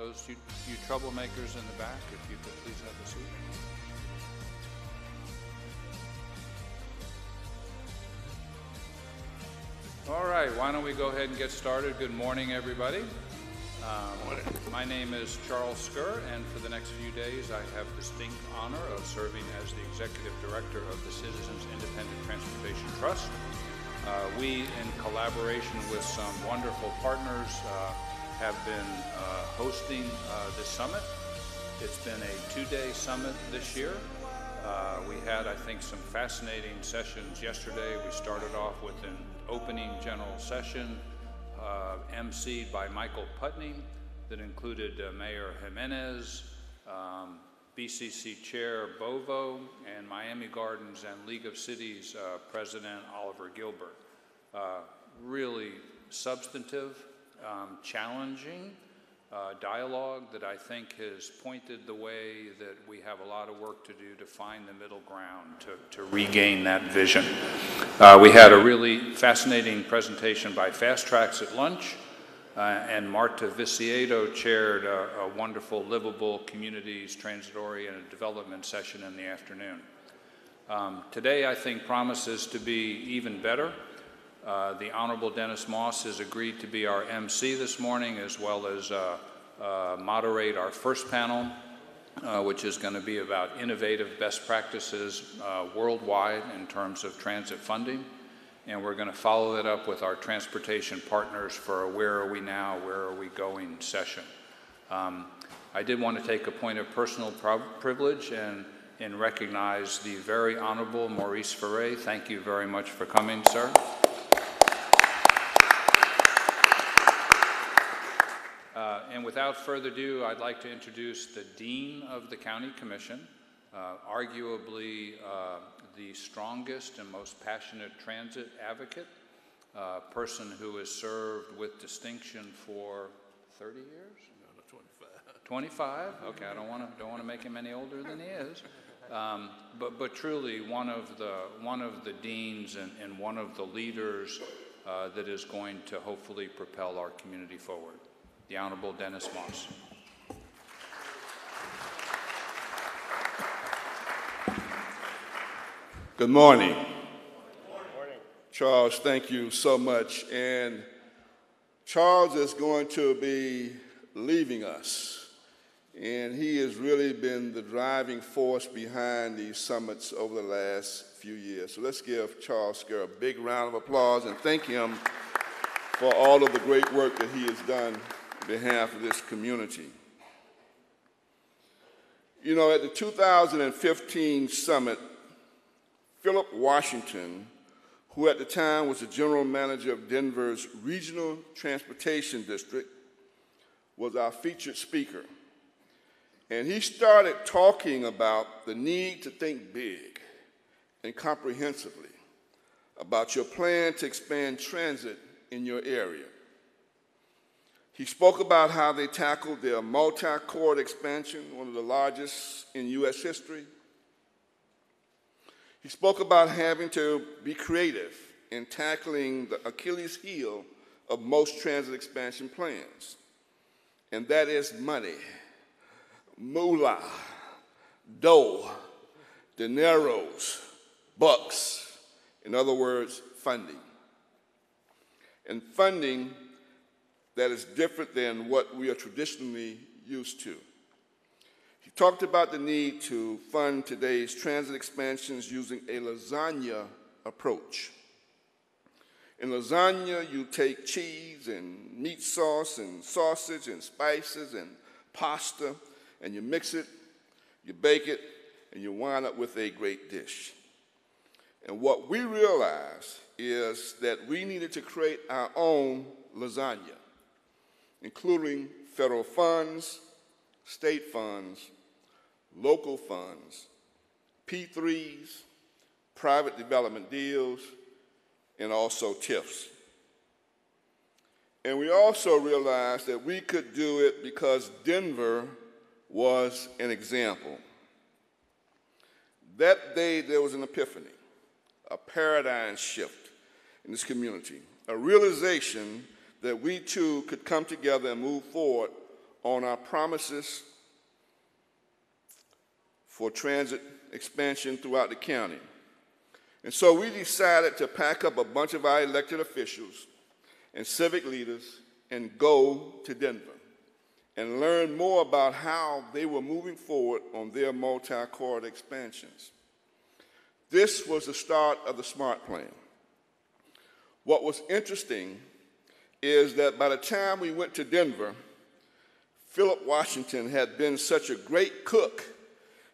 Those you troublemakers in the back, if you could please have a seat. All right, why don't we go ahead and get started. Good morning, everybody. My name is Charles Skur, and for the next few days, I have the distinct honor of serving as the Executive Director of the Citizens Independent Transportation Trust. We, in collaboration with some wonderful partners, have been hosting this summit. It's been a two-day summit this year. We had, I think, some fascinating sessions yesterday. We started off with an opening general session emceed by Michael Putney that included Mayor Jimenez, BCC Chair Bovo, and Miami Gardens and League of Cities President Oliver Gilbert. Really substantive, challenging dialogue that I think has pointed the way that we have a lot of work to do to find the middle ground to regain that vision. We had a really fascinating presentation by Fast Tracks at lunch, and Marta Viciedo chaired a wonderful livable communities transit-oriented development session in the afternoon. Today, I think, promises to be even better. The Honorable Dennis Moss has agreed to be our MC this morning, as well as moderate our first panel, which is going to be about innovative best practices worldwide in terms of transit funding. And we're going to follow it up with our transportation partners for a Where Are We Now, Where Are We Going session. I did want to take a point of personal privilege and recognize the very Honorable Maurice Ferre. Thank you very much for coming, sir. And without further ado, I'd like to introduce the Dean of the County Commission, arguably the strongest and most passionate transit advocate, person who has served with distinction for 30 years? No, 25. 25? Okay, I don't want to make him any older than he is. But truly one of the deans and one of the leaders that is going to hopefully propel our community forward. The Honorable Dennis Moss. Good morning. Good morning. Charles, thank you so much. And Charles is going to be leaving us. And he has really been the driving force behind these summits over the last few years. So let's give Charles Skur a big round of applause and thank him for all of the great work that he has done on behalf of this community. You know, at the 2015 summit, Philip Washington, who at the time was the general manager of Denver's Regional Transportation District, was our featured speaker. And he started talking about the need to think big and comprehensively about your plan to expand transit in your area. He spoke about how they tackled their multi-chord expansion, one of the largest in U.S. history. He spoke about having to be creative in tackling the Achilles heel of most transit expansion plans, and that is money, moolah, dough, dineros, bucks, in other words, funding. And funding that is different than what we are traditionally used to. He talked about the need to fund today's transit expansions using a lasagna approach. In lasagna, you take cheese and meat sauce and sausage and spices and pasta, and you mix it, you bake it, and you wind up with a great dish. And what we realized is that we needed to create our own lasagna, including federal funds, state funds, local funds, P3s, private development deals, and also TIFs. And we also realized that we could do it because Denver was an example. That day there was an epiphany, a paradigm shift in this community, a realization that we too could come together and move forward on our promises for transit expansion throughout the county. And so we decided to pack up a bunch of our elected officials and civic leaders and go to Denver and learn more about how they were moving forward on their multi-corridor expansions. This was the start of the SMART plan. What was interesting is that by the time we went to Denver, Philip Washington had been such a great cook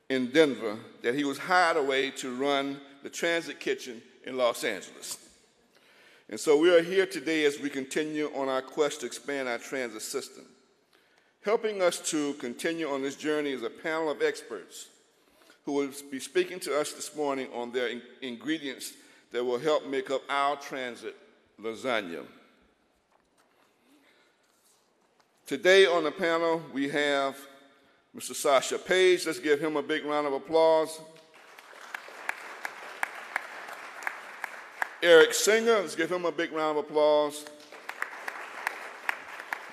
in Denver that he was hired away to run the transit kitchen in Los Angeles. And so we are here today as we continue on our quest to expand our transit system. Helping us to continue on this journey is a panel of experts who will be speaking to us this morning on their ingredients that will help make up our transit lasagna. Today on the panel, we have Mr. Sasha Page. Let's give him a big round of applause. Eric Singer, let's give him a big round of applause.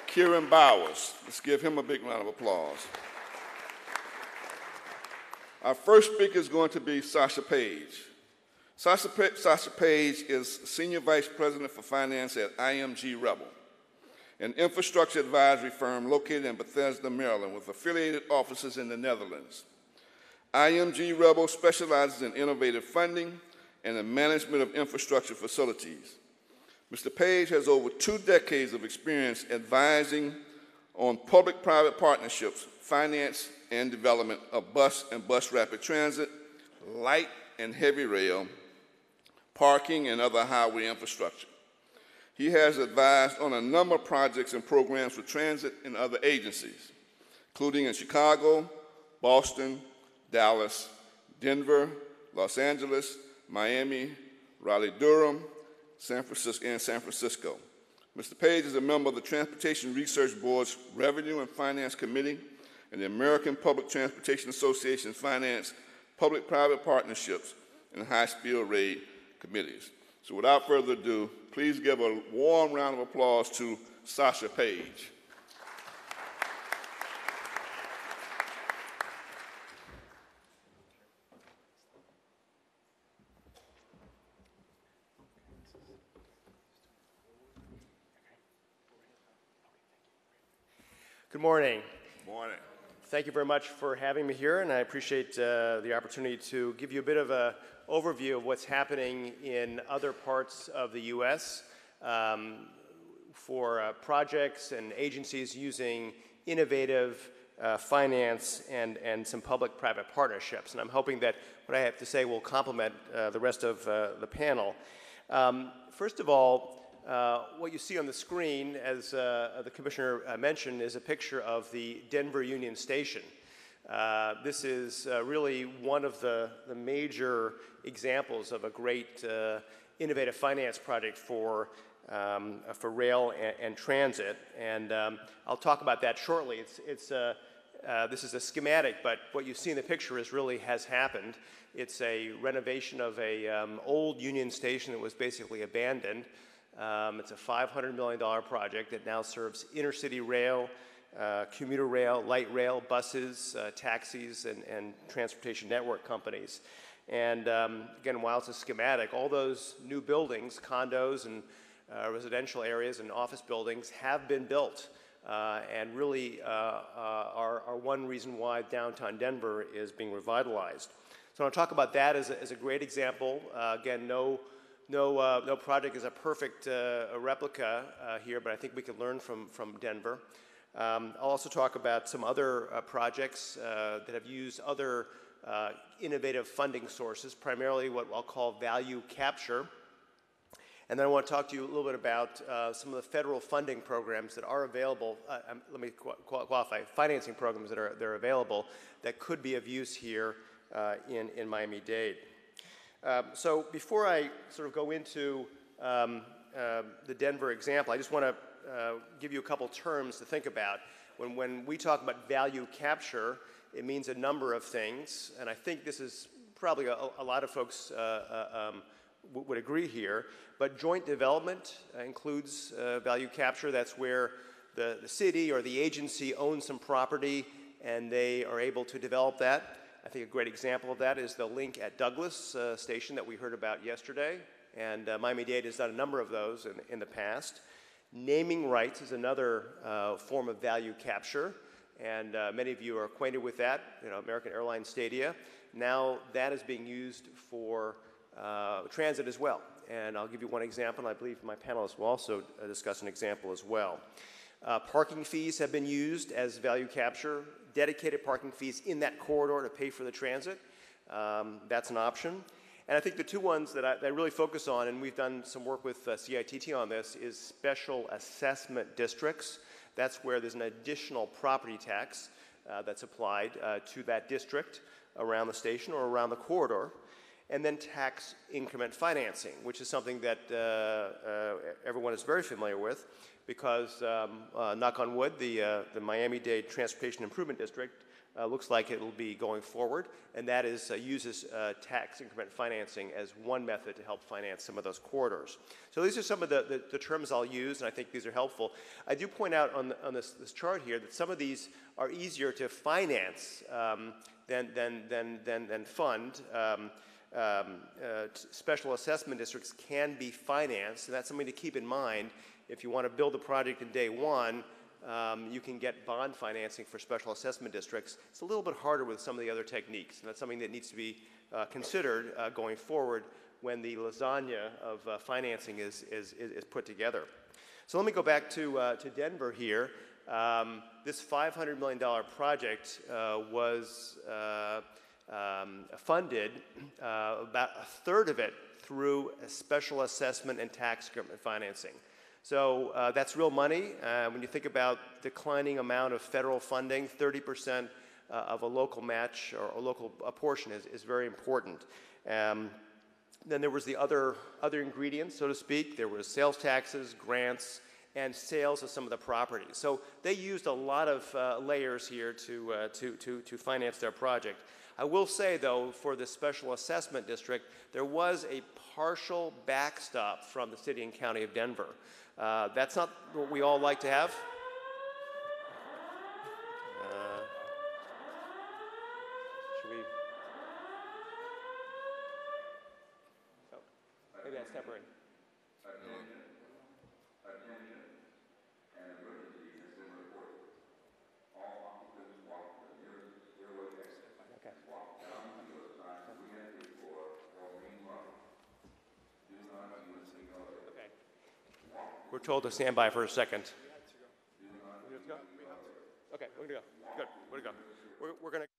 Kieran Bowers, let's give him a big round of applause. Our first speaker is going to be Sasha Page. Sasha Page is Senior Vice President for Finance at IMG Rebel, an infrastructure advisory firm located in Bethesda, Maryland, with affiliated offices in the Netherlands. IMG Rebel specializes in innovative funding and the management of infrastructure facilities. Mr. Page has over 2 decades of experience advising on public-private partnerships, finance and development of bus and bus rapid transit, light and heavy rail, parking, and other highway infrastructure. He has advised on a number of projects and programs for transit and other agencies, including in Chicago, Boston, Dallas, Denver, Los Angeles, Miami, Raleigh-Durham, San Francisco. Mr. Page is a member of the Transportation Research Board's Revenue and Finance Committee and the American Public Transportation Association's Finance, Public-Private Partnerships, and High-Speed Rail Committees. So without further ado, please give a warm round of applause to Sasha Page. Good morning. Morning. Thank you very much for having me here, and I appreciate the opportunity to give you a bit of an overview of what's happening in other parts of the U.S. For projects and agencies using innovative finance and some public-private partnerships. And I'm hoping that what I have to say will complement the rest of the panel. First of all, what you see on the screen, as the Commissioner mentioned, is a picture of the Denver Union Station. This is really one of the major examples of a great innovative finance project for rail and transit, and I'll talk about that shortly. This is a schematic, but what you see in the picture has happened. It's a renovation of a old Union Station that was basically abandoned. It's a $500 million project that now serves intercity rail, commuter rail, light rail, buses, taxis, and transportation network companies. And again, while it's a schematic, all those new buildings, condos and residential areas and office buildings have been built and really are one reason why downtown Denver is being revitalized. So I want to talk about that as a great example. Again, no project is a perfect replica here, but I think we can learn from Denver. I'll also talk about some other projects that have used other innovative funding sources, primarily what I'll call value capture. And then I want to talk to you a little bit about some of the federal funding programs that are available. Let me qualify, financing programs that are available that could be of use here in Miami-Dade. So before I sort of go into the Denver example, I just want to give you a couple terms to think about. When we talk about value capture, it means a number of things, and I think this is probably a lot of folks would agree here, but joint development includes value capture. That's where the city or the agency owns some property and they are able to develop that. I think a great example of that is the link at Douglas Station that we heard about yesterday, and Miami-Dade has done a number of those in the past. Naming rights is another form of value capture, and many of you are acquainted with that, American Airlines Stadia. Now that is being used for transit as well, and I'll give you one example, and I believe my panelists will also discuss an example as well. Parking fees have been used as value capture, dedicated parking fees in that corridor to pay for the transit. That's an option. And I think the two ones that I really focus on, and we've done some work with CITT on this, is special assessment districts. That's where there's an additional property tax that's applied to that district around the station or around the corridor. And then tax increment financing, which is something that everyone is very familiar with because, knock on wood, the Miami-Dade Transportation Improvement District looks like it will be going forward, and that is uses tax increment financing as one method to help finance some of those corridors. So these are some of the terms I'll use, and I think these are helpful. I do point out on this chart here that some of these are easier to finance than fund. Special assessment districts can be financed, and that's something to keep in mind. If you want to build a project in day one, you can get bond financing for special assessment districts. It's a little bit harder with some of the other techniques, and that's something that needs to be considered going forward when the lasagna of financing is put together. So let me go back to Denver here. This $500 million project was funded, about a third of it through a special assessment and tax increment financing. So that's real money. When you think about declining amount of federal funding, 30% of a local match or a local portion is very important. Then there was the other ingredients, so to speak. There was sales taxes, grants, and sales of some of the property. So they used a lot of layers here to finance their project. I will say, though, for the special assessment district, there was a partial backstop from the city and county of Denver. That's not what we all like to have. Should we? Oh, maybe that's temporary. We're told to stand by for a second. Okay, we're going to go. Good, we're going to go. We're going to